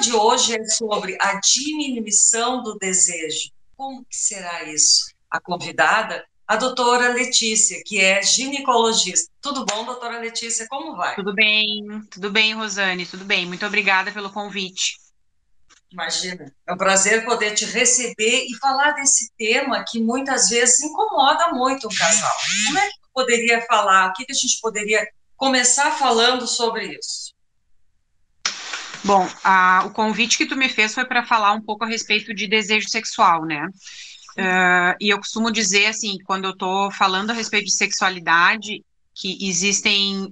de hoje é sobre a diminuição do desejo. Como que será isso? A convidada, a doutora Letícia, que é ginecologista. Tudo bom, doutora Letícia? Como vai? Tudo bem, Rosane, tudo bem. Muito obrigada pelo convite. Imagina, é um prazer poder te receber e falar desse tema que muitas vezes incomoda muito um casal. Como é que tu poderia falar? O que que a gente poderia começar falando sobre isso? Bom, o convite que tu me fez foi para falar um pouco a respeito de desejo sexual, né? E eu costumo dizer, assim, quando eu estou falando a respeito de sexualidade, que existem,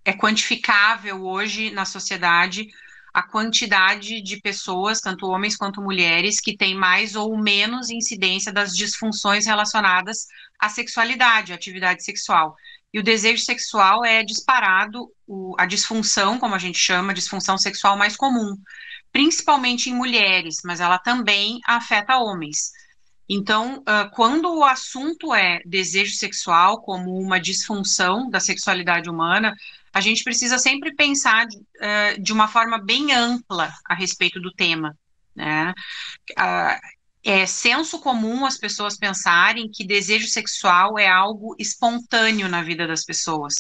é quantificável hoje na sociedade a quantidade de pessoas, tanto homens quanto mulheres, que têm mais ou menos incidência das disfunções relacionadas à sexualidade, à atividade sexual. E o desejo sexual é disparado, a disfunção, como a gente chama, a disfunção sexual mais comum, principalmente em mulheres, mas ela também afeta homens. Então, quando o assunto é desejo sexual como uma disfunção da sexualidade humana, a gente precisa sempre pensar de uma forma bem ampla a respeito do tema, né? Ah, É senso comum as pessoas pensarem que desejo sexual é algo espontâneo na vida das pessoas.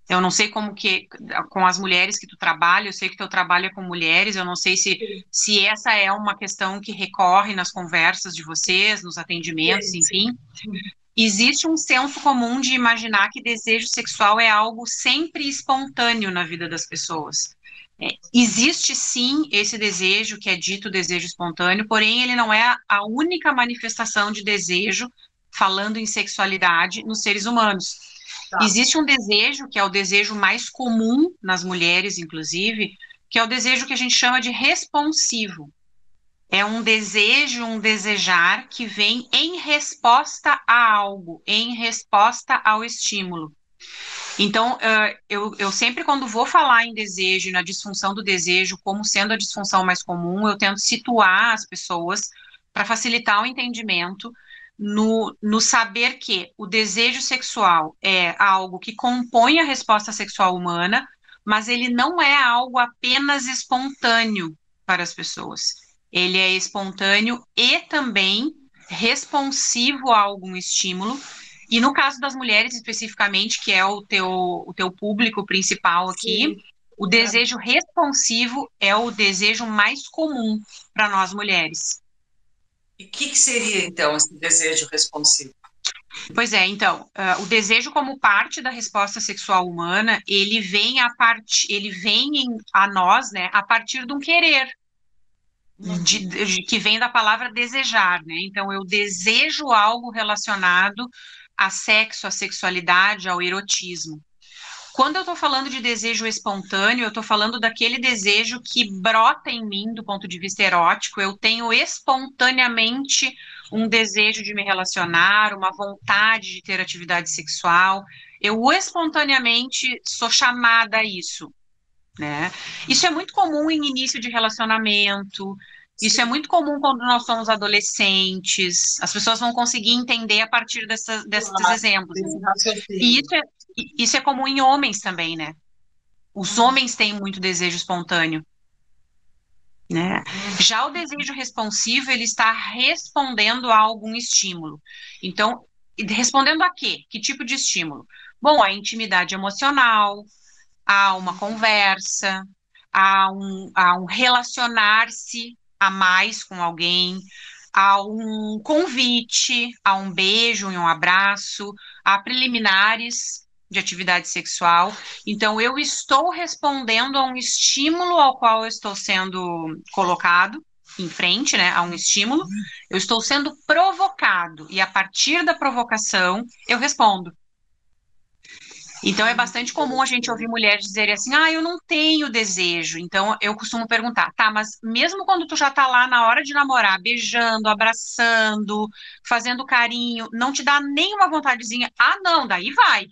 Eu não sei como que, com as mulheres que tu trabalha, eu sei que tu trabalha com mulheres, eu não sei se essa é uma questão que recorre nas conversas de vocês, nos atendimentos, Sim, sim. enfim. Existe um senso comum de imaginar que desejo sexual é algo sempre espontâneo na vida das pessoas. Existe sim esse desejo que é dito desejo espontâneo, porém ele não é a única manifestação de desejo, falando em sexualidade, nos seres humanos. Tá. Existe um desejo, que é o desejo mais comum nas mulheres, inclusive, que é o desejo que a gente chama de responsivo. É um desejo, um desejar que vem em resposta a algo, em resposta ao estímulo. Então, eu sempre, quando vou falar em desejo, na disfunção do desejo, como sendo a disfunção mais comum, eu tento situar as pessoas para facilitar o entendimento no saber que o desejo sexual é algo que compõe a resposta sexual humana, mas ele não é algo apenas espontâneo para as pessoas. Ele é espontâneo e também responsivo a algum estímulo. E no caso das mulheres especificamente, que é o teu público principal aqui, Sim. o desejo responsivo é o desejo mais comum para nós mulheres. E o que que seria, então, esse desejo responsivo? Pois é, então, o desejo como parte da resposta sexual humana, ele vem a nós, né, a partir de um querer, Uhum. que vem da palavra desejar, né? Então, eu desejo algo relacionado a sexo, à sexualidade, ao erotismo. Quando eu estou falando de desejo espontâneo, eu estou falando daquele desejo que brota em mim do ponto de vista erótico. Eu tenho espontaneamente um desejo de me relacionar, uma vontade de ter atividade sexual. Eu espontaneamente sou chamada a isso, né? Isso é muito comum em início de relacionamento. Isso é Sim, muito comum quando nós somos adolescentes. As pessoas vão conseguir entender a partir desses claro, exemplos, né? desse E raciocínio. isso é comum em homens também, né? Os Uhum. homens têm muito desejo espontâneo, né? Uhum. Já o desejo responsivo, ele está respondendo a algum estímulo. Então, respondendo a quê? Que tipo de estímulo? Bom, a intimidade emocional, a uma conversa, a um relacionar-se a mais com alguém, a um convite, a um beijo e um abraço, a preliminares de atividade sexual. Então, eu estou respondendo a um estímulo ao qual eu estou sendo colocado em frente, né, a um estímulo, eu estou sendo provocado, e a partir da provocação, eu respondo. Então é bastante comum a gente ouvir Interessante. mulheres dizerem assim, eu não tenho desejo. Então eu costumo perguntar, tá, mas mesmo quando tu já tá lá na hora de namorar, beijando, abraçando, fazendo carinho, não te dá nenhuma vontadezinha? Ah, não, daí vai.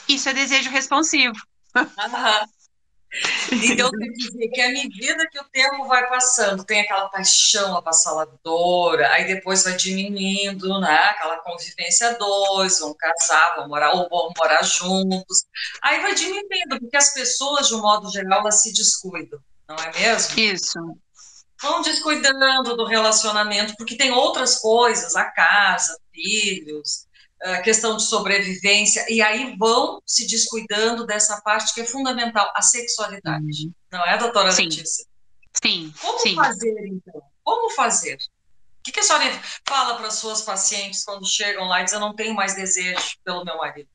Isso é desejo responsivo. Aham. Então, quer dizer que à medida que o tempo vai passando, tem aquela paixão avassaladora, aí depois vai diminuindo, né? Aquela convivência a dois, vão casar, vão morar ou vão morar juntos. Aí vai diminuindo, porque as pessoas, de um modo geral, elas se descuidam, não é mesmo? Isso. Vão descuidando do relacionamento, porque tem outras coisas, a casa, filhos, a questão de sobrevivência, e aí vão se descuidando dessa parte que é fundamental, a sexualidade. Uhum. Não é, doutora Sim, Letícia? sim, Como sim. fazer, então? Como fazer? O que a senhora fala para as suas pacientes quando chegam lá e dizem, eu não tenho mais desejo pelo meu marido?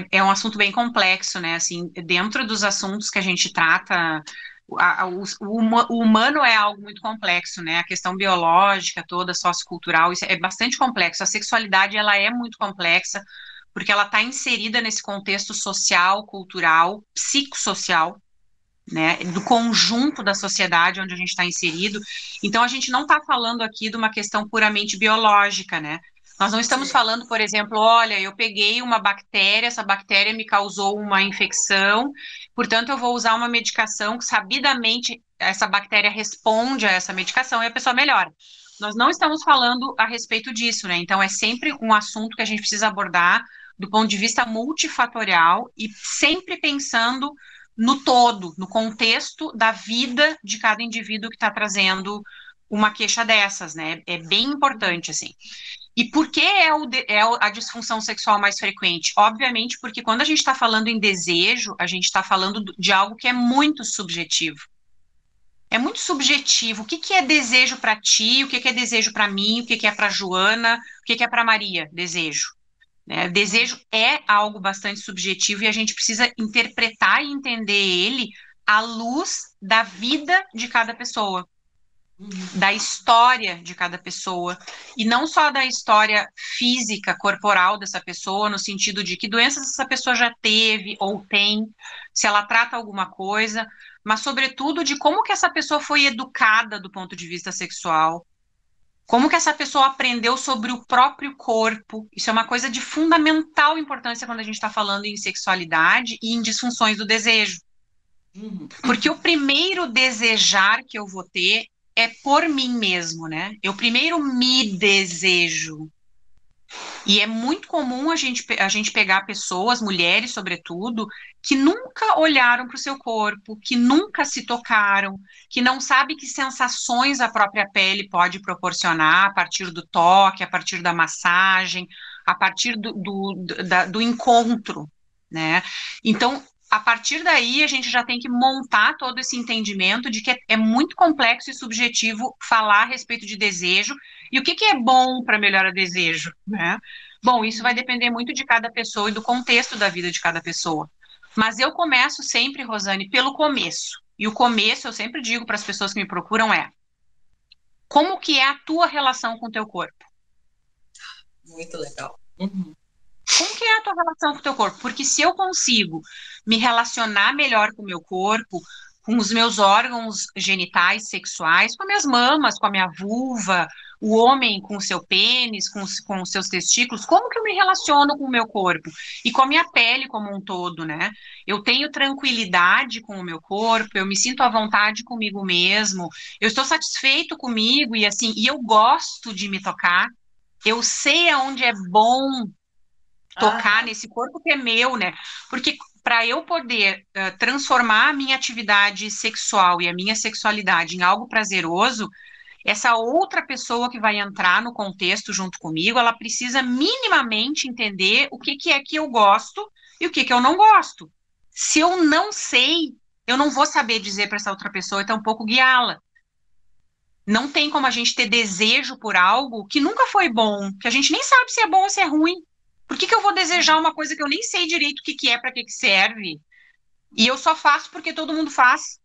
É um assunto bem complexo, né? Assim, dentro dos assuntos que a gente trata, o humano é algo muito complexo, né? A questão biológica toda, sociocultural, isso é bastante complexo. A sexualidade, ela é muito complexa, porque ela está inserida nesse contexto social, cultural, psicossocial, né? Do conjunto da sociedade onde a gente está inserido. Então, a gente não está falando aqui de uma questão puramente biológica, né? Nós não estamos Sim. falando, por exemplo, olha, eu peguei uma bactéria, essa bactéria me causou uma infecção, portanto, eu vou usar uma medicação que sabidamente essa bactéria responde a essa medicação e a pessoa melhora. Nós não estamos falando a respeito disso, né? Então, é sempre um assunto que a gente precisa abordar do ponto de vista multifatorial e sempre pensando no todo, no contexto da vida de cada indivíduo que está trazendo uma queixa dessas, né? É bem importante, assim. E por que a disfunção sexual mais frequente? Obviamente, porque quando a gente está falando em desejo, a gente está falando de algo que é muito subjetivo. É muito subjetivo. O que que é desejo para ti? O que que é desejo para mim? O que que é para Joana? O que que é para Maria? Desejo. Né? Desejo é algo bastante subjetivo e a gente precisa interpretar e entender ele à luz da vida de cada pessoa, da história de cada pessoa, e não só da história física, corporal dessa pessoa, no sentido de que doenças essa pessoa já teve ou tem, se ela trata alguma coisa, mas sobretudo de como que essa pessoa foi educada do ponto de vista sexual, como que essa pessoa aprendeu sobre o próprio corpo? Isso é uma coisa de fundamental importância quando a gente está falando em sexualidade e em disfunções do desejo. Porque o primeiro desejar que eu vou ter é por mim mesmo, né? Eu primeiro me desejo. E é muito comum a gente pegar pessoas, mulheres sobretudo, que nunca olharam para o seu corpo, que nunca se tocaram, que não sabe que sensações a própria pele pode proporcionar a partir do toque, a partir da massagem, a partir do encontro, né? Então, a partir daí, a gente já tem que montar todo esse entendimento de que é muito complexo e subjetivo falar a respeito de desejo e o que que é bom para melhorar desejo, né? Bom, isso vai depender muito de cada pessoa e do contexto da vida de cada pessoa. Mas eu começo sempre, Rosane, pelo começo. E o começo, eu sempre digo para as pessoas que me procuram como que é a tua relação com o teu corpo? Muito legal. Como que é a tua relação com o teu corpo? Porque se eu consigo me relacionar melhor com o meu corpo, com os meus órgãos genitais sexuais, com as minhas mamas, com a minha vulva, o homem com o seu pênis, com os seus testículos, como que eu me relaciono com o meu corpo? E com a minha pele como um todo, né? Eu tenho tranquilidade com o meu corpo, eu me sinto à vontade comigo mesmo, eu estou satisfeito comigo e assim, e eu gosto de me tocar, eu sei aonde é bom tocar nesse corpo que é meu, né? Porque para eu poder transformar a minha atividade sexual e a minha sexualidade em algo prazeroso, essa outra pessoa que vai entrar no contexto junto comigo, ela precisa minimamente entender o que que é que eu gosto e o que que eu não gosto. Se eu não sei, eu não vou saber dizer para essa outra pessoa e tampouco guiá-la. Não tem como a gente ter desejo por algo que nunca foi bom, que a gente nem sabe se é bom ou se é ruim. Por que que eu vou desejar uma coisa que eu nem sei direito o que que é, para que que serve? E eu só faço porque todo mundo faz.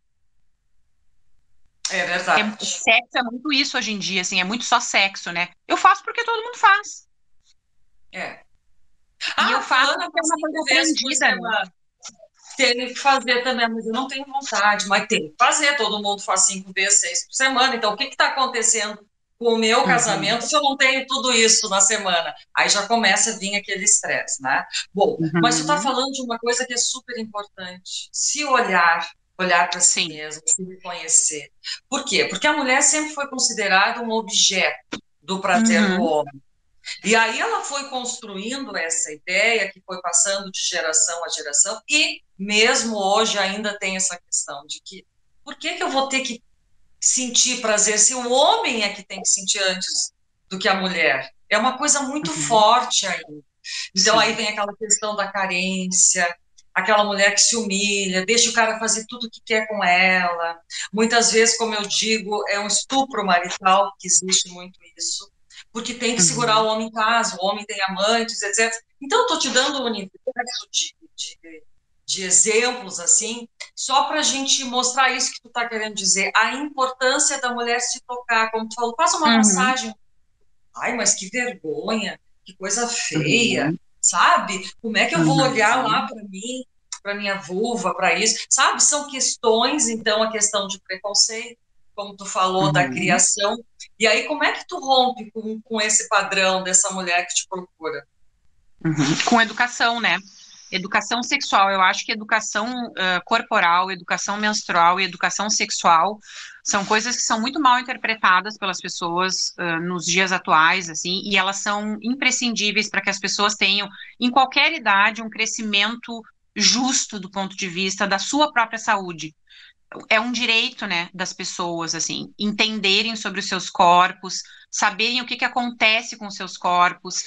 É verdade. Sexo é muito isso hoje em dia, assim, é muito só sexo, né? Eu faço porque todo mundo faz. É. E eu faço fulana porque é uma coisa aprendida, né? Tem que fazer também, mas eu não tenho vontade, mas tem que fazer, todo mundo faz 5 vezes, 6 por semana, então o que está acontecendo com o meu casamento se eu não tenho tudo isso na semana? Aí já começa a vir aquele estresse, né? Bom, mas tu está falando de uma coisa que é super importante, se olhar para si mesmo, se reconhecer. Por quê? Porque a mulher sempre foi considerada um objeto do prazer do homem. E aí ela foi construindo essa ideia que foi passando de geração a geração e mesmo hoje ainda tem essa questão de que por que que eu vou ter que sentir prazer se o homem é que tem que sentir antes do que a mulher? É uma coisa muito Uhum. forte ainda. Então aí Sim. vem aquela questão da carência, aquela mulher que se humilha, deixa o cara fazer tudo o que quer com ela. Muitas vezes, como eu digo, é um estupro marital, que existe muito isso, porque tem que segurar o Uhum. homem em casa, o homem tem amantes, etc. Então, estou te dando um universo de exemplos, assim, só para a gente mostrar isso que tu está querendo dizer, a importância da mulher se tocar, como tu falou, faz uma Uhum. massagem. Ai, mas que vergonha, que coisa feia, Uhum. sabe? Como é que eu vou olhar lá Uhum. para mim, para minha vulva, para isso? Sabe? São questões, então, a questão de preconceito, como tu falou, da Uhum. criação. E aí, como é que tu rompe com esse padrão dessa mulher que te procura? Uhum. Com educação, né? Educação sexual. Eu acho que educação corporal, educação menstrual e educação sexual são coisas que são muito mal interpretadas pelas pessoas nos dias atuais, assim, e elas são imprescindíveis para que as pessoas tenham, em qualquer idade, um crescimento justo do ponto de vista da sua própria saúde. É um direito, né, das pessoas, assim, entenderem sobre os seus corpos, saberem o que que acontece com os seus corpos,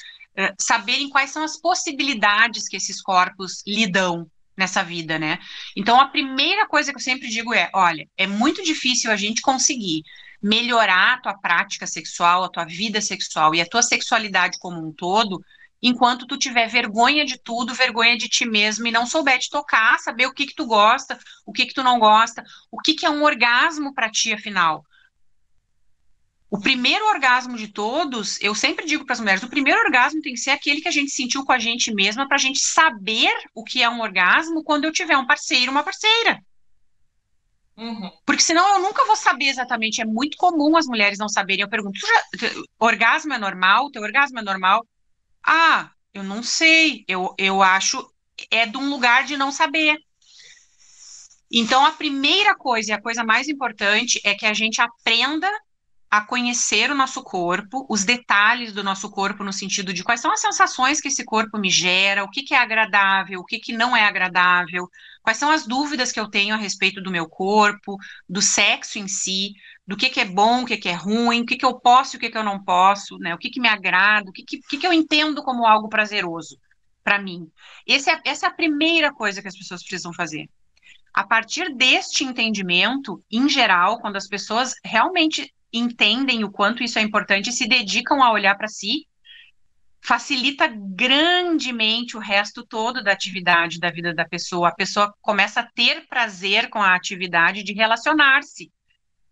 saberem quais são as possibilidades que esses corpos lhe dão nessa vida, né? Então, a primeira coisa que eu sempre digo é, olha, é muito difícil a gente conseguir melhorar a tua prática sexual, a tua vida sexual e a tua sexualidade como um todo, enquanto tu tiver vergonha de tudo, vergonha de ti mesmo e não souber te tocar, saber o que que tu gosta, o que que tu não gosta, o que que é um orgasmo para ti, afinal? O primeiro orgasmo de todos, eu sempre digo para as mulheres, o primeiro orgasmo tem que ser aquele que a gente sentiu com a gente mesma, para a gente saber o que é um orgasmo quando eu tiver um parceiro, uma parceira. Uhum. Porque senão eu nunca vou saber exatamente. É muito comum as mulheres não saberem. Eu pergunto, orgasmo é normal? Teu orgasmo é normal? Ah, eu não sei. Eu acho é de um lugar de não saber. Então, a primeira coisa e a coisa mais importante é que a gente aprenda a conhecer o nosso corpo, os detalhes do nosso corpo, no sentido de quais são as sensações que esse corpo me gera, o que que é agradável, o que que não é agradável, quais são as dúvidas que eu tenho a respeito do meu corpo, do sexo em si, do que é bom, o que é ruim, o que eu posso e o que eu não posso, né? O que que me agrada, o que eu entendo como algo prazeroso para mim. Essa é a primeira coisa que as pessoas precisam fazer. A partir deste entendimento, em geral, quando as pessoas realmente entendem o quanto isso é importante e se dedicam a olhar para si, facilita grandemente o resto todo da atividade da vida da pessoa. A pessoa começa a ter prazer com a atividade de relacionar-se,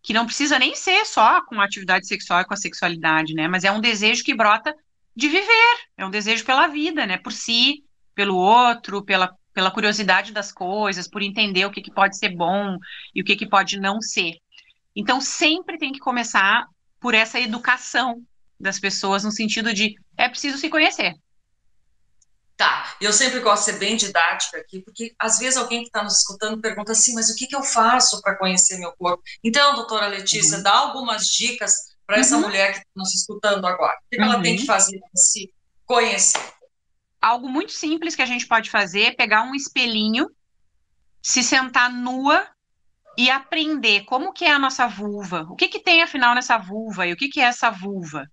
que não precisa nem ser só com a atividade sexual e com a sexualidade, né? Mas é um desejo que brota de viver, é um desejo pela vida, né? Por si, pelo outro, pela curiosidade das coisas, por entender o que que pode ser bom e o que que pode não ser. Então, sempre tem que começar por essa educação das pessoas, no sentido de é preciso se conhecer. Tá, eu sempre gosto de ser bem didática aqui, porque às vezes alguém que está nos escutando pergunta assim, mas o que que eu faço para conhecer meu corpo? Então, doutora Letícia, Uhum. dá algumas dicas para essa Uhum. mulher que está nos escutando agora. O que que ela tem que Uhum. fazer para se conhecer? Algo muito simples que a gente pode fazer é pegar um espelhinho, se sentar nua e aprender como que é a nossa vulva, o que que tem afinal nessa vulva e o que que é essa vulva.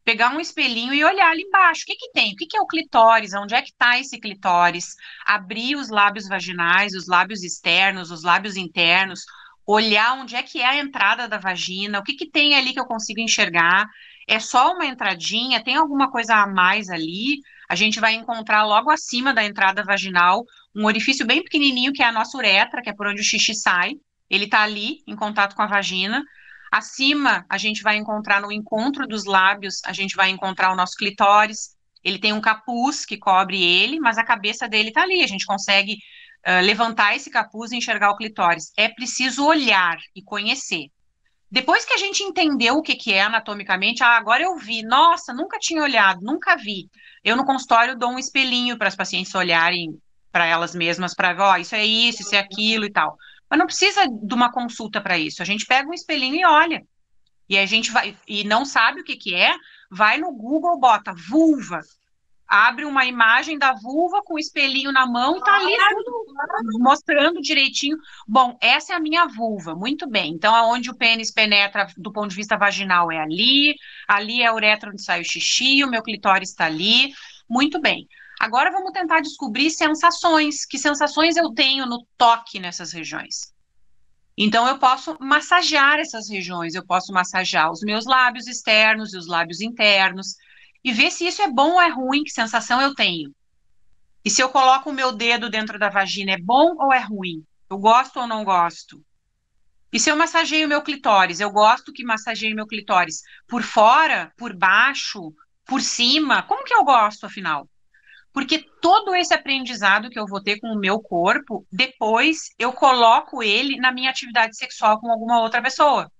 Pegar um espelhinho e olhar ali embaixo, o que que tem, o que que é o clitóris, onde é que está esse clitóris, abrir os lábios vaginais, os lábios externos, os lábios internos, olhar onde é que é a entrada da vagina, o que que tem ali que eu consigo enxergar, é só uma entradinha, tem alguma coisa a mais ali, a gente vai encontrar logo acima da entrada vaginal um orifício bem pequenininho que é a nossa uretra, que é por onde o xixi sai, ele está ali, em contato com a vagina. Acima, a gente vai encontrar no encontro dos lábios, a gente vai encontrar o nosso clitóris. Ele tem um capuz que cobre ele, mas a cabeça dele está ali. A gente consegue levantar esse capuz e enxergar o clitóris. É preciso olhar e conhecer. Depois que a gente entendeu o que que é anatomicamente, agora eu vi, nossa, nunca tinha olhado, nunca vi. Eu no consultório dou um espelhinho para as pacientes olharem para elas mesmas, para ver, ó, isso é aquilo e tal. Mas não precisa de uma consulta para isso. A gente pega um espelhinho e olha. E a gente vai e não sabe o que que é, Vai no Google, bota vulva, abre uma imagem da vulva com o espelhinho na mão e tá ali tudo mostrando direitinho. Bom, essa é a minha vulva, muito bem. Então, aonde o pênis penetra do ponto de vista vaginal é ali, ali é a uretra onde sai o xixi, o meu clitóris está ali, muito bem. Agora vamos tentar descobrir sensações. Que sensações eu tenho no toque nessas regiões? Então, eu posso massagear essas regiões, eu posso massagear os meus lábios externos e os lábios internos, e ver se isso é bom ou é ruim, que sensação eu tenho. E se eu coloco o meu dedo dentro da vagina, é bom ou é ruim? Eu gosto ou não gosto? E se eu massageio o meu clitóris, eu gosto que massageie meu clitóris por fora, por baixo, por cima? Como que eu gosto, afinal? Porque todo esse aprendizado que eu vou ter com o meu corpo, depois eu coloco ele na minha atividade sexual com alguma outra pessoa.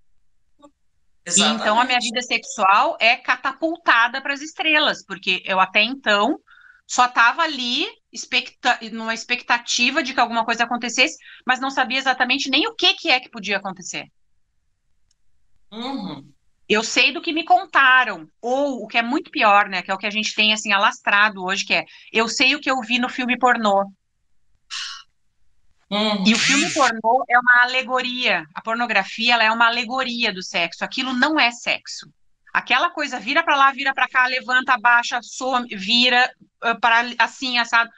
E então a minha Exatamente. vida sexual é catapultada para as estrelas, porque eu até então só estava ali numa expectativa de que alguma coisa acontecesse, mas não sabia exatamente nem o que é que podia acontecer. Uhum. Eu sei do que me contaram, ou o que é muito pior, né, que é o que a gente tem assim alastrado hoje, que é eu sei o que eu vi no filme pornô. Uhum. E o filme pornô é uma alegoria. A pornografia, ela é uma alegoria do sexo. Aquilo não é sexo. Aquela coisa vira para lá, vira para cá, levanta, abaixa, some, vira para assim, assado.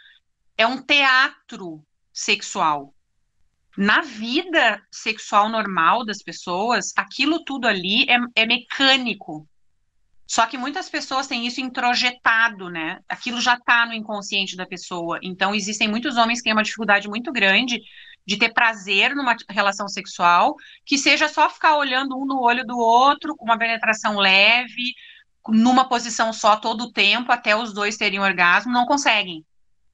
É um teatro sexual. Na vida sexual normal das pessoas, aquilo tudo ali é mecânico. Só que muitas pessoas têm isso introjetado, né? Aquilo já está no inconsciente da pessoa. Então, existem muitos homens que têm uma dificuldade muito grande de ter prazer numa relação sexual, que seja só ficar olhando um no olho do outro, com uma penetração leve, numa posição só todo o tempo, até os dois terem orgasmo, não conseguem.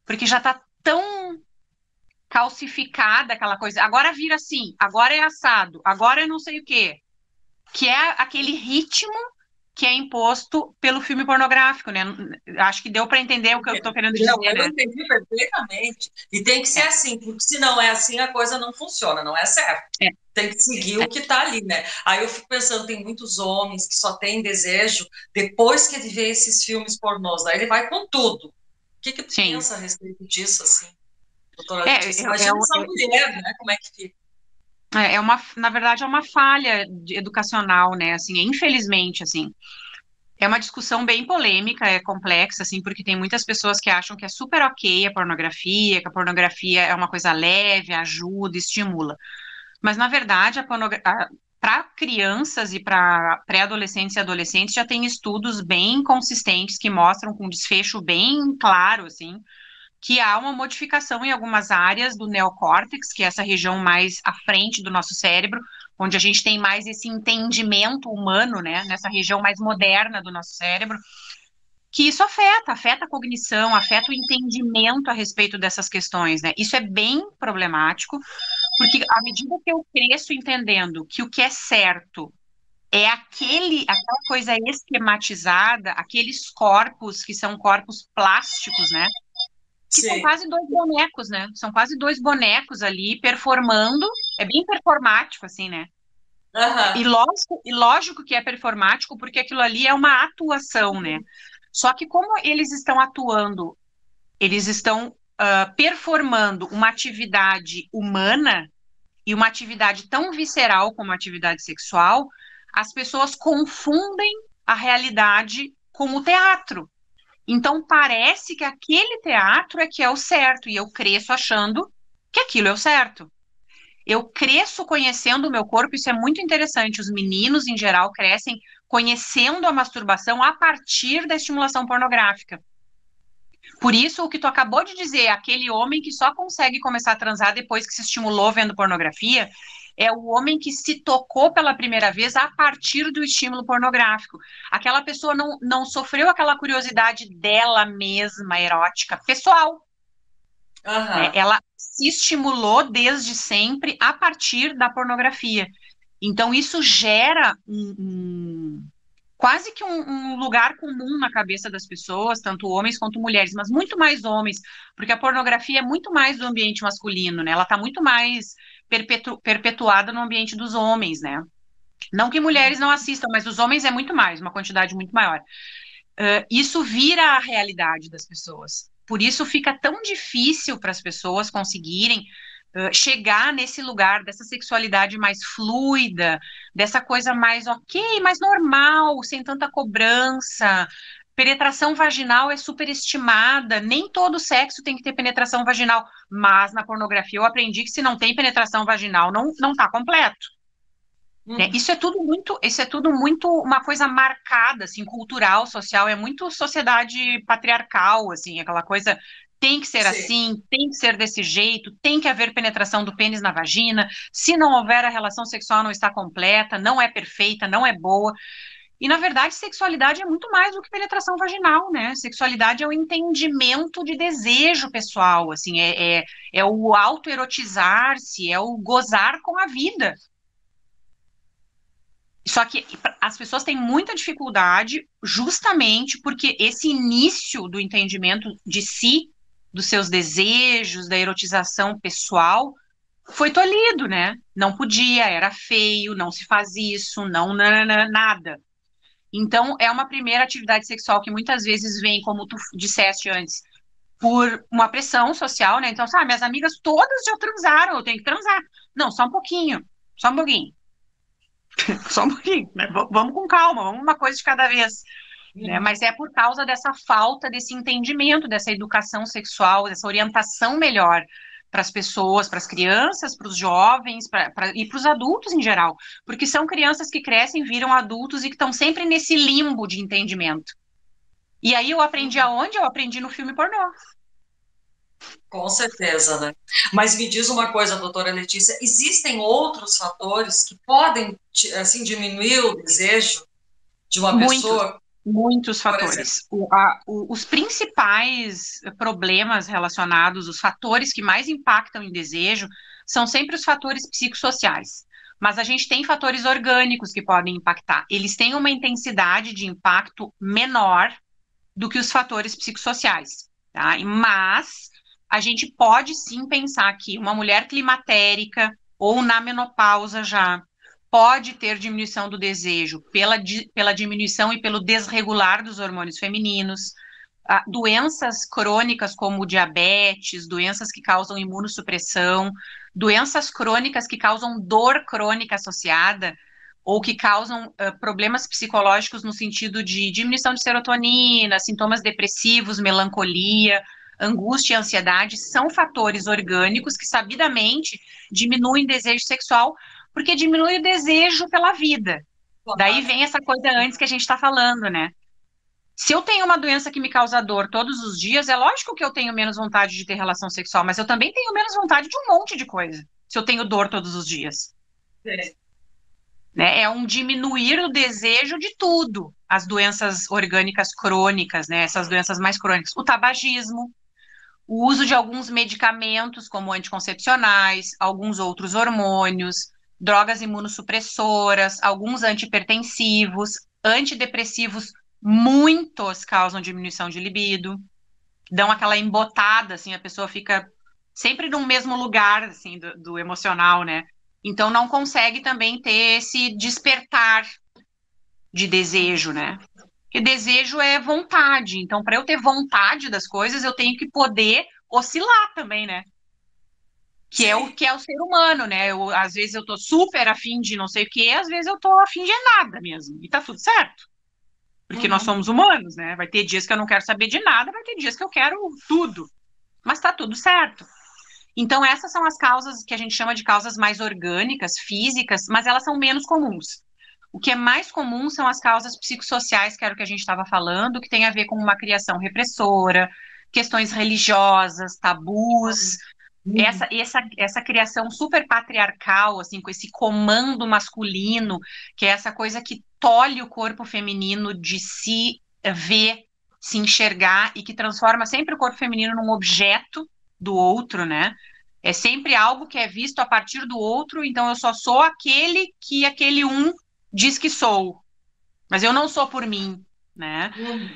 Porque já está tão calcificada aquela coisa. Agora vira assim, agora é assado, agora é não sei o quê. Que é aquele ritmo que é imposto pelo filme pornográfico, né? Acho que deu para entender o que eu estou querendo Não, dizer, eu né? entendi perfeitamente. E tem que ser É, assim, porque se não é assim, a coisa não funciona, não é certo. é, Tem que seguir é. o que está ali, né? Aí eu fico pensando, tem muitos homens que só têm desejo depois que ele vê esses filmes pornôs. Aí ele vai com tudo. O que que tu Sim. pensa a respeito disso, assim, doutora É, Letícia? Imagina essa mulher, né? Como é que fica? na verdade, é uma falha educacional, né? Assim, infelizmente, assim. É uma discussão bem polêmica, é complexa, assim, porque tem muitas pessoas que acham que é super ok a pornografia, que a pornografia é uma coisa leve, ajuda, estimula. Mas, na verdade, para crianças e para pré-adolescentes e adolescentes já tem estudos bem consistentes que mostram com desfecho bem claro, assim, que há uma modificação em algumas áreas do neocórtex, que é essa região mais à frente do nosso cérebro, onde a gente tem mais esse entendimento humano, né, nessa região mais moderna do nosso cérebro, que isso afeta a cognição, afeta o entendimento a respeito dessas questões, né? Isso é bem problemático, porque à medida que eu cresço entendendo que o que é certo é aquela coisa esquematizada, aqueles corpos que são corpos plásticos, né? Que são Sim. quase dois bonecos, né? São quase dois bonecos ali performando. É bem performático, assim, né? Aham. E lógico que é performático, porque aquilo ali é uma atuação, né? Só que como eles estão atuando, eles estão performando uma atividade humana e uma atividade tão visceral como a atividade sexual, as pessoas confundem a realidade com o teatro. Então parece que aquele teatro é que é o certo, e eu cresço achando que aquilo é o certo. Eu cresço conhecendo o meu corpo, isso é muito interessante. Os meninos, em geral, crescem conhecendo a masturbação a partir da estimulação pornográfica. Por isso, o que tu acabou de dizer, aquele homem que só consegue começar a transar depois que se estimulou vendo pornografia, é o homem que se tocou pela primeira vez a partir do estímulo pornográfico. Aquela pessoa não sofreu aquela curiosidade dela mesma, erótica, pessoal, né? Aham. Ela se estimulou desde sempre a partir da pornografia. Então, isso gera quase que um lugar comum na cabeça das pessoas, tanto homens quanto mulheres, mas muito mais homens, porque a pornografia é muito mais do ambiente masculino, né? Ela está muito mais perpetuada no ambiente dos homens, né? Não que mulheres não assistam, mas os homens é muito mais, uma quantidade muito maior. Isso vira a realidade das pessoas. Por isso fica tão difícil para as pessoas conseguirem chegar nesse lugar dessa sexualidade mais fluida, dessa coisa mais ok, mais normal, sem tanta cobrança. Penetração vaginal é superestimada, nem todo sexo tem que ter penetração vaginal, mas na pornografia eu aprendi que se não tem penetração vaginal, não está completo. Né? Isso é tudo muito uma coisa marcada, assim, cultural, social, é muito sociedade patriarcal, assim, aquela coisa tem que ser Sim. assim, tem que ser desse jeito, tem que haver penetração do pênis na vagina, se não houver a relação sexual não está completa, não é perfeita, não é boa. E, na verdade, sexualidade é muito mais do que penetração vaginal, né? Sexualidade é o entendimento de desejo pessoal, assim, é o autoerotizar-se, é o gozar com a vida. Só que as pessoas têm muita dificuldade justamente porque esse início do entendimento de si, dos seus desejos, da erotização pessoal, foi tolhido, né? Não podia, era feio, não se faz isso, não, nada. Então, é uma primeira atividade sexual que muitas vezes vem, como tu disseste antes, por uma pressão social, né? Então, sabe, minhas amigas todas já transaram, eu tenho que transar. Não, só um pouquinho, só um pouquinho. Só um pouquinho, né? Vamos com calma, vamos uma coisa de cada vez. Né? Mas é por causa dessa falta desse entendimento, dessa educação sexual, dessa orientação melhor para as pessoas, para as crianças, para os jovens e para os adultos em geral. Porque são crianças que crescem, viram adultos e que estão sempre nesse limbo de entendimento. E aí eu aprendi aonde? Eu aprendi no filme pornô. Com certeza, né? Mas me diz uma coisa, doutora Letícia, existem outros fatores que podem, assim, diminuir o desejo de uma Muitos, pessoa? muitos Por exemplo, fatores. Os principais problemas relacionados, os fatores que mais impactam em desejo, são sempre os fatores psicossociais. Mas a gente tem fatores orgânicos que podem impactar. Eles têm uma intensidade de impacto menor do que os fatores psicossociais, tá? Mas a gente pode sim pensar que uma mulher climatérica ou na menopausa já pode ter diminuição do desejo pela diminuição e pelo desregular dos hormônios femininos. Doenças crônicas como diabetes, doenças que causam imunossupressão, doenças crônicas que causam dor crônica associada, ou que causam problemas psicológicos no sentido de diminuição de serotonina, sintomas depressivos, melancolia, angústia e ansiedade, são fatores orgânicos que sabidamente diminuem o desejo sexual, porque diminui o desejo pela vida. Daí claro. vem essa coisa antes que a gente está falando, né? Se eu tenho uma doença que me causa dor todos os dias, é lógico que eu tenho menos vontade de ter relação sexual, mas eu também tenho menos vontade de um monte de coisa, se eu tenho dor todos os dias. Sim. Né? É um diminuir o desejo de tudo. As doenças orgânicas crônicas, né? Essas doenças mais crônicas. O tabagismo, o uso de alguns medicamentos, como anticoncepcionais, alguns outros hormônios, drogas imunossupressoras, alguns antihipertensivos, antidepressivos, muitos causam diminuição de libido, dão aquela embotada, assim, a pessoa fica sempre no mesmo lugar, assim, do emocional, né? Então não consegue também ter esse despertar de desejo, né? Porque desejo é vontade. Então, para eu ter vontade das coisas, eu tenho que poder oscilar também, né? Sim. Que é o ser humano, né? Às vezes eu tô super afim de não sei o quê, às vezes eu tô afim de nada mesmo. E tá tudo certo. Porque nós Uhum. somos humanos, né? Vai ter dias que eu não quero saber de nada, vai ter dias que eu quero tudo. Mas tá tudo certo. Então, essas são as causas que a gente chama de causas mais orgânicas, físicas, mas elas são menos comuns. O que é mais comum são as causas psicossociais, que era o que a gente estava falando, que tem a ver com uma criação repressora, questões religiosas, tabus, Uhum. essa criação super patriarcal, assim, com esse comando masculino, que é essa coisa que tolhe o corpo feminino de se ver, se enxergar e que transforma sempre o corpo feminino num objeto do outro, né? É sempre algo que é visto a partir do outro, então eu só sou aquele que aquele um diz que sou, mas eu não sou por mim, né? Uhum.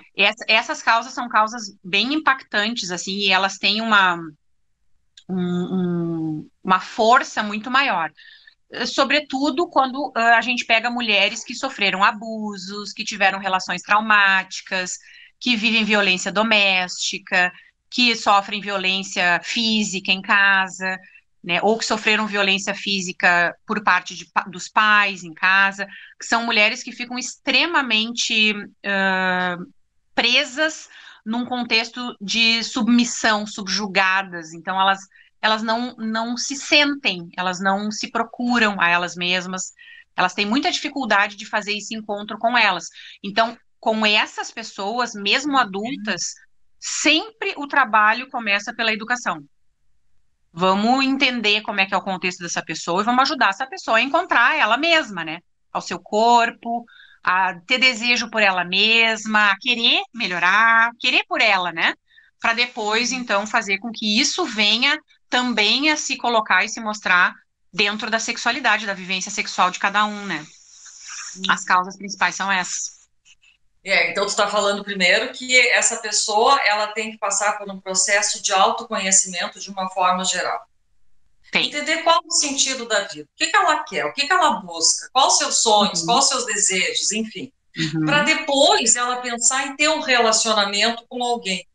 Essas causas são causas bem impactantes, assim, e elas têm uma força muito maior. sobretudo quando a gente pega mulheres que sofreram abusos, que tiveram relações traumáticas, que vivem violência doméstica, que sofrem violência física em casa, né, ou que sofreram violência física por parte dos pais em casa, que são mulheres que ficam extremamente presas num contexto de submissão, subjugadas. Então, elas não se sentem, elas não se procuram a elas mesmas, elas têm muita dificuldade de fazer esse encontro com elas. Então, com essas pessoas, mesmo adultas, sempre o trabalho começa pela educação. Vamos entender como é que é o contexto dessa pessoa e vamos ajudar essa pessoa a encontrar ela mesma, né? Ao seu corpo, a ter desejo por ela mesma, a querer melhorar, querer por ela, né? Para depois, então, fazer com que isso venha também a se colocar e se mostrar dentro da sexualidade, da vivência sexual de cada um, né? As causas principais são essas. Então tu está falando primeiro que essa pessoa ela tem que passar por um processo de autoconhecimento de uma forma geral. Tem. Entender qual é o sentido da vida, o que ela quer, o que ela busca, quais os seus sonhos, quais os seus desejos, enfim. Para depois ela pensar em ter um relacionamento com alguém.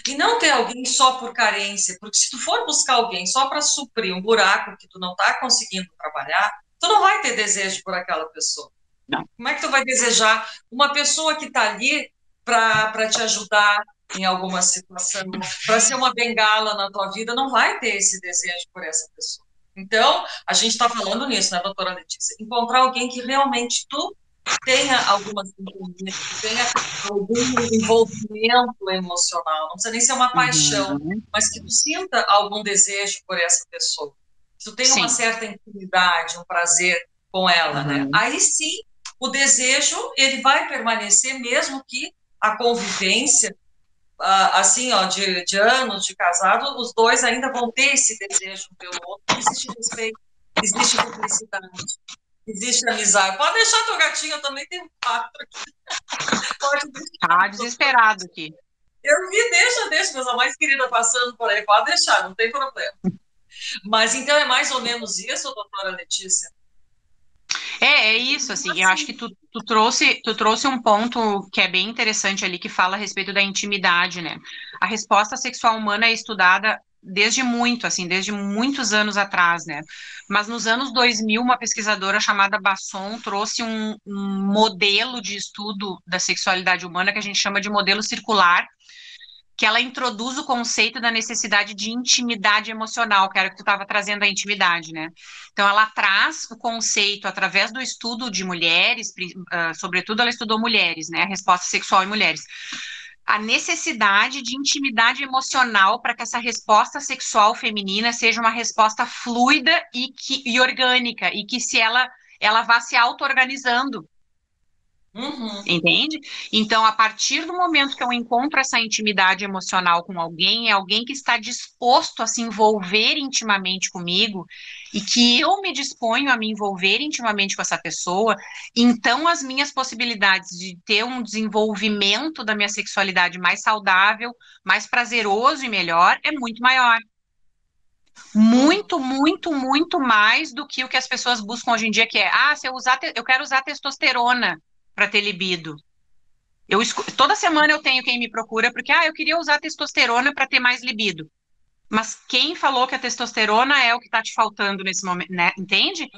E não ter alguém só por carência, porque se tu for buscar alguém só para suprir um buraco que tu não está conseguindo trabalhar, tu não vai ter desejo por aquela pessoa. Não. Como é que tu vai desejar uma pessoa que está ali para te ajudar em alguma situação, para ser uma bengala na tua vida? Não vai ter esse desejo por essa pessoa. Então, a gente está falando nisso, né, doutora Letícia? Encontrar alguém que realmente tu tenha alguma sintonia, que tenha algum envolvimento emocional, não precisa nem ser uma paixão, mas que tu sinta algum desejo por essa pessoa, que tu tenha uma certa intimidade, um prazer com ela, né? Aí sim, o desejo, ele vai permanecer mesmo que a convivência, assim, ó, de anos de casado, os dois ainda vão ter esse desejo um pelo outro, existe respeito, existe cumplicidade. Existe amizade. Pode deixar teu gatinho, eu também tenho 4 aqui. Pode deixar. Tá desesperado aqui. Eu vi, deixa, coisa mais querida passando por aí. Pode deixar, não tem problema. Mas então é mais ou menos isso, doutora Letícia? É isso, assim, eu acho que tu trouxe um ponto que é bem interessante ali, que fala a respeito da intimidade, né? A resposta sexual humana é estudada desde muitos anos atrás, né? Mas nos anos 2000, uma pesquisadora chamada Basson trouxe um modelo de estudo da sexualidade humana que a gente chama de modelo circular, que ela introduz o conceito da necessidade de intimidade emocional, que era o que tu estava trazendo a intimidade, né? Então, ela traz o conceito, através do estudo de mulheres, sobretudo ela estudou mulheres, né? A resposta sexual em mulheres. A necessidade de intimidade emocional para que essa resposta sexual feminina seja uma resposta fluida e orgânica, e que se ela vá se auto-organizando. Entende? Então, a partir do momento que eu encontro essa intimidade emocional com alguém, é alguém que está disposto a se envolver intimamente comigo e que eu me disponho a me envolver intimamente com essa pessoa, então as minhas possibilidades de ter um desenvolvimento da minha sexualidade mais saudável, mais prazeroso e melhor é muito maior. Muito, muito, muito mais do que o que as pessoas buscam hoje em dia, que é, se eu quero usar testosterona para ter libido. Toda semana eu tenho quem me procura porque, eu queria usar testosterona para ter mais libido. Mas quem falou que a testosterona é o que está te faltando nesse momento, né? Entende?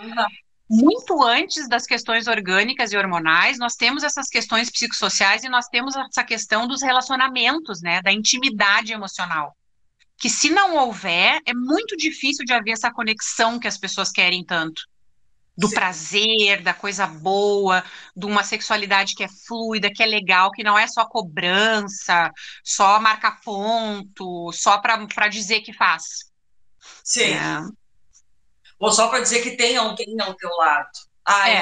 Muito antes das questões orgânicas e hormonais, nós temos essas questões psicossociais e nós temos essa questão dos relacionamentos, né? Da intimidade emocional. Que se não houver, é muito difícil de haver essa conexão que as pessoas querem tanto. Do prazer, da coisa boa, de uma sexualidade que é fluida, que é legal, que não é só cobrança, só marcar ponto, só para dizer que faz. Sim. Ou só para dizer que tem alguém ao teu lado.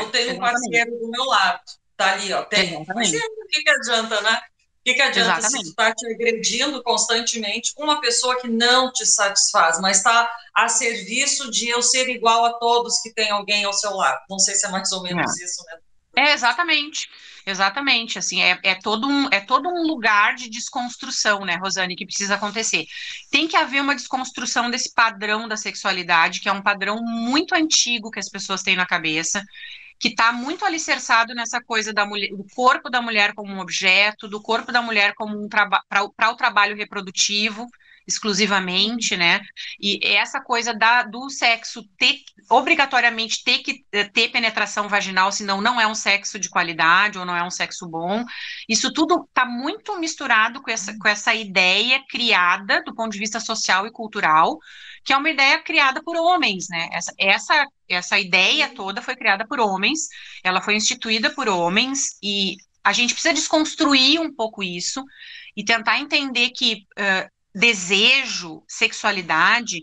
Eu tenho um parceiro do meu lado. Tá ali, ó, tem. Mas o que adianta, né? O que adianta se tu está te agredindo constantemente com uma pessoa que não te satisfaz, mas está a serviço de eu ser igual a todos que tem alguém ao seu lado? Não sei se é mais ou menos isso, né? Exatamente, exatamente, assim, é todo um lugar de desconstrução, né, Rosane, que precisa acontecer. Tem que haver uma desconstrução desse padrão da sexualidade, que é um padrão muito antigo que as pessoas têm na cabeça, que está muito alicerçado nessa coisa da mulher, do corpo da mulher como um objeto, do corpo da mulher como um trabalho para o trabalho reprodutivo exclusivamente, né? E essa coisa do sexo ter obrigatoriamente ter penetração vaginal, senão não é um sexo de qualidade ou não é um sexo bom. Isso tudo está muito misturado com essa ideia criada do ponto de vista social e cultural, que é uma ideia criada por homens, né? Essa ideia toda foi criada por homens, ela foi instituída por homens, e a gente precisa desconstruir um pouco isso e tentar entender que desejo, sexualidade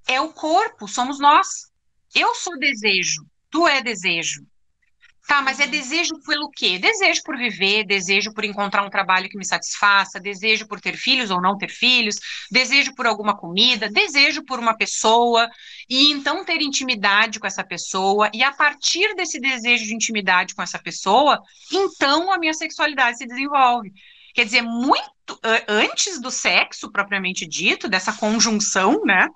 é o corpo, somos nós. Eu sou desejo, tu é desejo. Tá, mas é desejo pelo quê? Desejo por viver, desejo por encontrar um trabalho que me satisfaça, desejo por ter filhos ou não ter filhos, desejo por alguma comida, desejo por uma pessoa, e então ter intimidade com essa pessoa, e a partir desse desejo de intimidade com essa pessoa, então a minha sexualidade se desenvolve. Quer dizer, muito antes do sexo propriamente dito, dessa conjunção, né?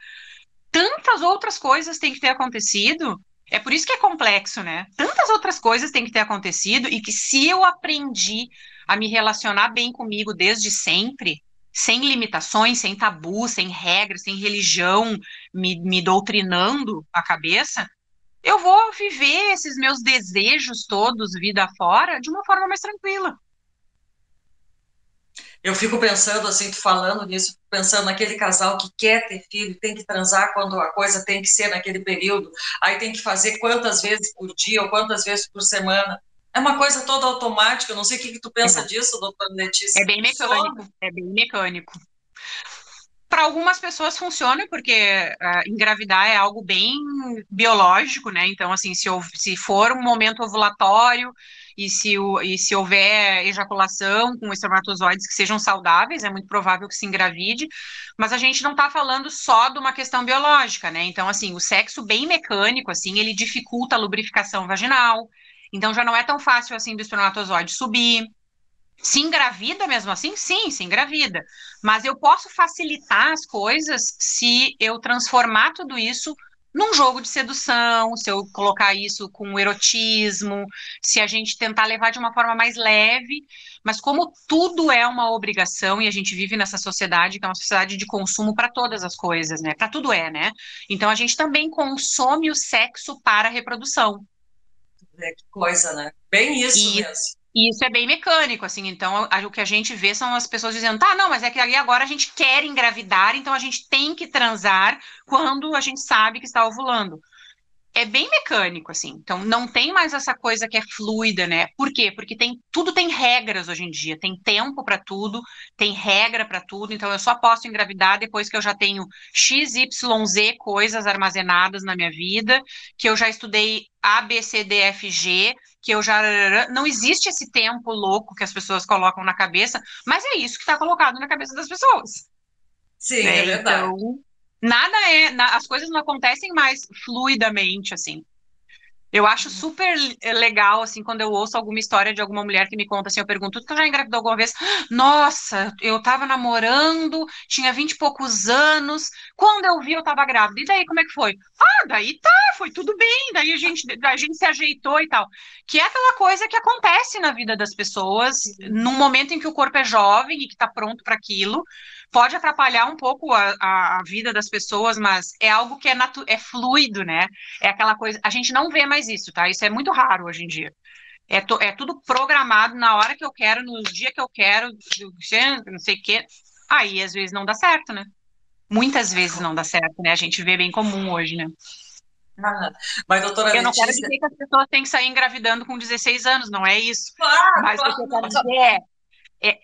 Tantas outras coisas têm que ter acontecido. É por isso que é complexo, né? Tantas outras coisas têm que ter acontecido e que se eu aprendi a me relacionar bem comigo desde sempre, sem limitações, sem tabu, sem regras, sem religião me doutrinando a cabeça, eu vou viver esses meus desejos todos, vida fora, de uma forma mais tranquila. Eu fico pensando, assim, tu falando nisso, pensando naquele casal que quer ter filho, tem que transar quando a coisa tem que ser naquele período, aí tem que fazer quantas vezes por dia ou quantas vezes por semana. É uma coisa toda automática, eu não sei o que tu pensa disso, doutora É Letícia. bem mecânico, Funciona? é bem mecânico. Para algumas pessoas funciona, porque engravidar é algo bem biológico, né? Então, assim, se for um momento ovulatório e se houver ejaculação com espermatozoides que sejam saudáveis, é muito provável que se engravide, mas a gente não está falando só de uma questão biológica, né? Então, assim, o sexo bem mecânico, assim, ele dificulta a lubrificação vaginal, então já não é tão fácil, assim, do espermatozoide subir. Se engravida mesmo assim? Sim, se engravida. Mas eu posso facilitar as coisas se eu transformar tudo isso num jogo de sedução, se eu colocar isso com erotismo, se a gente tentar levar de uma forma mais leve, mas como tudo é uma obrigação e a gente vive nessa sociedade que é uma sociedade de consumo para todas as coisas, né? Para tudo é, né? Então a gente também consome o sexo para a reprodução. É, que coisa, né? Bem isso E mesmo. e isso é bem mecânico, assim, então o que a gente vê são as pessoas dizendo, tá, não, mas é que aí agora a gente quer engravidar, então a gente tem que transar quando a gente sabe que está ovulando. É bem mecânico, assim, então não tem mais essa coisa que é fluida, né? Por quê? Porque tudo tem regras hoje em dia, tem tempo para tudo, tem regra para tudo, então eu só posso engravidar depois que eu já tenho X, Y, Z coisas armazenadas na minha vida, que eu já estudei A, B, C, D, F, G, que eu já. Não existe esse tempo louco que as pessoas colocam na cabeça, mas é isso que está colocado na cabeça das pessoas, Sim, é né? verdade. Então, as coisas não acontecem mais fluidamente, assim. Eu acho super legal, assim, quando eu ouço alguma história de alguma mulher que me conta, assim, eu pergunto, tu já engravidou alguma vez? Nossa, eu tava namorando, tinha 20 e poucos anos, quando eu vi eu tava grávida, e daí como é que foi? Ah, daí tá, foi tudo bem, daí a gente se ajeitou e tal. Que é aquela coisa que acontece na vida das pessoas, num momento em que o corpo é jovem e que tá pronto para aquilo, pode atrapalhar um pouco a vida das pessoas, mas é algo que é fluido, né? É aquela coisa, a gente não vê mais isso, tá? Isso é muito raro hoje em dia. É tudo programado na hora que eu quero, no dia que eu quero, não sei o quê. Aí, às vezes, não dá certo, né? Muitas vezes não dá certo, né? A gente vê bem comum hoje, né? Ah, mas, doutora Eu não quero Letícia, dizer que as pessoas têm que sair engravidando com 16 anos, não é isso. claro, Mas o que claro, eu não, quero dizer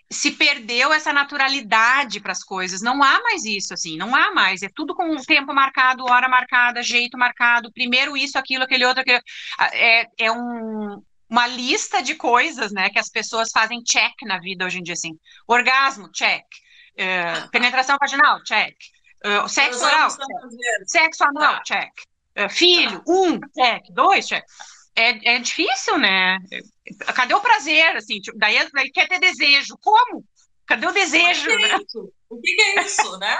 se perdeu essa naturalidade para as coisas. Não há mais isso, assim, não há mais. É tudo com tempo marcado, hora marcada, jeito marcado, primeiro isso, aquilo, aquele outro, aquele. Uma lista de coisas, né, que as pessoas fazem check na vida hoje em dia, assim. Orgasmo, check. Penetração vaginal, check. Sexo oral, transamos check. tantas vezes. Sexo anal, Tá, check. Filho, tá. check. Dois, check. é difícil, né? Cadê o prazer, assim? Tipo, daí quer ter desejo. Como? Cadê o O que desejo, que né? é isso? O que que é isso, né?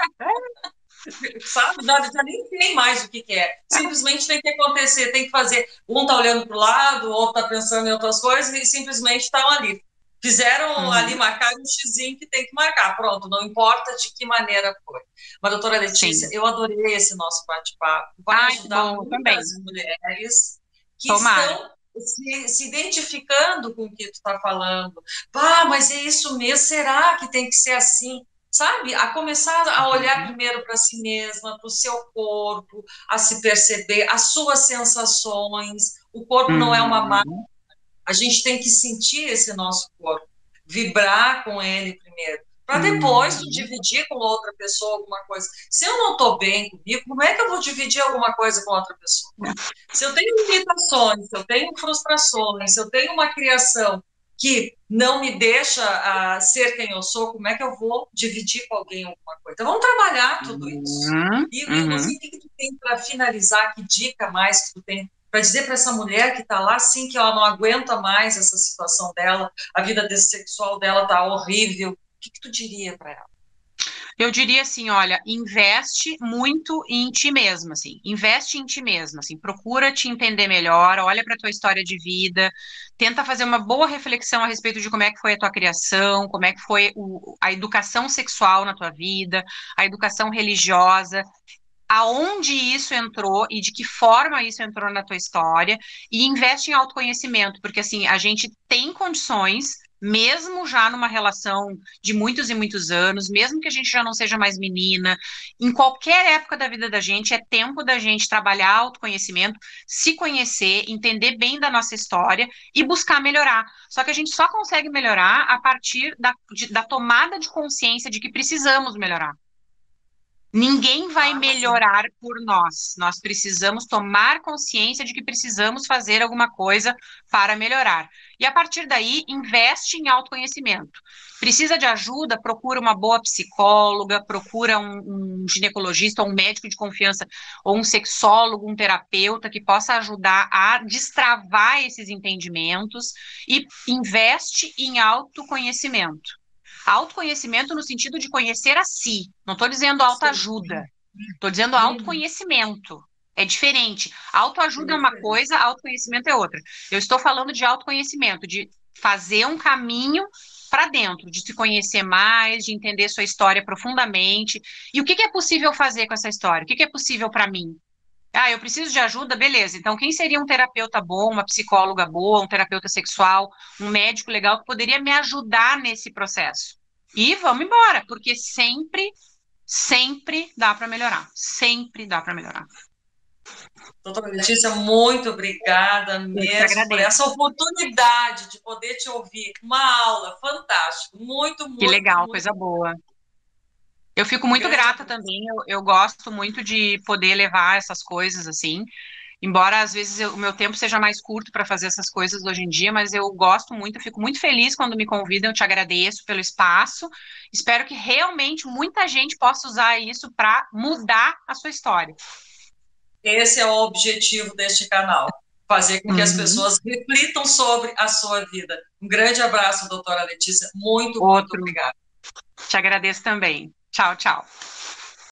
Sabe? Já nem tem mais o que que é. Simplesmente tem que acontecer, tem que fazer. Um tá olhando para o lado, o outro tá pensando em outras coisas e simplesmente estão ali. Fizeram ali, Uhum. marcar um xizinho que tem que marcar. Pronto, não importa de que maneira foi. Mas, doutora Letícia, Sim. eu adorei esse nosso bate-papo. Vai Ai, que ajudar bom, eu muitas também. mulheres que Tomara. estão se identificando com o que tu está falando. Ah, mas é isso mesmo? Será que tem que ser assim? Sabe? A começar a olhar Uhum. primeiro para si mesma, para o seu corpo, a se perceber, as suas sensações. O corpo não é uma máquina. Uhum. A gente tem que sentir esse nosso corpo, vibrar com ele primeiro, para depois Uhum. dividir com outra pessoa alguma coisa. Se eu não estou bem comigo, como é que eu vou dividir alguma coisa com outra pessoa? Se eu tenho limitações, se eu tenho frustrações, se eu tenho uma criação que não me deixa ser quem eu sou, como é que eu vou dividir com alguém alguma coisa? Então, vamos trabalhar tudo isso. Uhum. E Uhum. assim, o que tu tem para finalizar? Que dica mais que tu tem para dizer para essa mulher que está lá, sim, que ela não aguenta mais essa situação dela, a vida sexual dela está horrível? O que tu diria para ela? Eu diria assim, olha, investe muito em ti mesma, assim, investe em ti mesma, assim, procura te entender melhor, olha para a tua história de vida, tenta fazer uma boa reflexão a respeito de como é que foi a tua criação, como é que foi a educação sexual na tua vida, a educação religiosa, aonde isso entrou e de que forma isso entrou na tua história, e investe em autoconhecimento, porque assim, a gente tem condições, mesmo já numa relação de muitos e muitos anos, mesmo que a gente já não seja mais menina, em qualquer época da vida da gente, é tempo da gente trabalhar autoconhecimento, se conhecer, entender bem da nossa história e buscar melhorar. Só que a gente só consegue melhorar a partir da tomada de consciência de que precisamos melhorar. Ninguém vai Ah, sim. melhorar por nós. Nós precisamos tomar consciência de que precisamos fazer alguma coisa para melhorar. E a partir daí, investe em autoconhecimento. Precisa de ajuda? Procura uma boa psicóloga, procura um ginecologista, ou um médico de confiança, ou um sexólogo, um terapeuta que possa ajudar a destravar esses entendimentos e investe em autoconhecimento. Autoconhecimento no sentido de conhecer a si. Não estou dizendo Sim. autoajuda. Estou dizendo Uhum. autoconhecimento. É diferente. Autoajuda é Bem uma diferente. coisa, autoconhecimento é outra. Eu estou falando de autoconhecimento, de fazer um caminho para dentro, de se conhecer mais, de entender sua história profundamente. E o que é possível fazer com essa história? O que é possível para mim? Ah, eu preciso de ajuda, beleza. Então, quem seria um terapeuta bom, uma psicóloga boa, um terapeuta sexual, um médico legal que poderia me ajudar nesse processo? E vamos embora, porque sempre dá para melhorar. Sempre dá para melhorar. Doutora Letícia, muito obrigada Eu que mesmo por agradeço. essa oportunidade de poder te ouvir. Uma aula fantástica. Muito, Que muito, legal, muito. coisa boa. Eu fico Um muito grande grata abraço. também. Eu gosto muito de poder levar essas coisas assim. Embora às vezes o meu tempo seja mais curto para fazer essas coisas hoje em dia, mas eu gosto muito, eu fico muito feliz quando me convidam, eu te agradeço pelo espaço. Espero que realmente muita gente possa usar isso para mudar a sua história. Esse é o objetivo deste canal. Fazer com que as Uhum. pessoas reflitam sobre a sua vida. Um grande abraço, doutora Letícia. Muito, muito Outro, obrigada. te agradeço também. Tchau, tchau.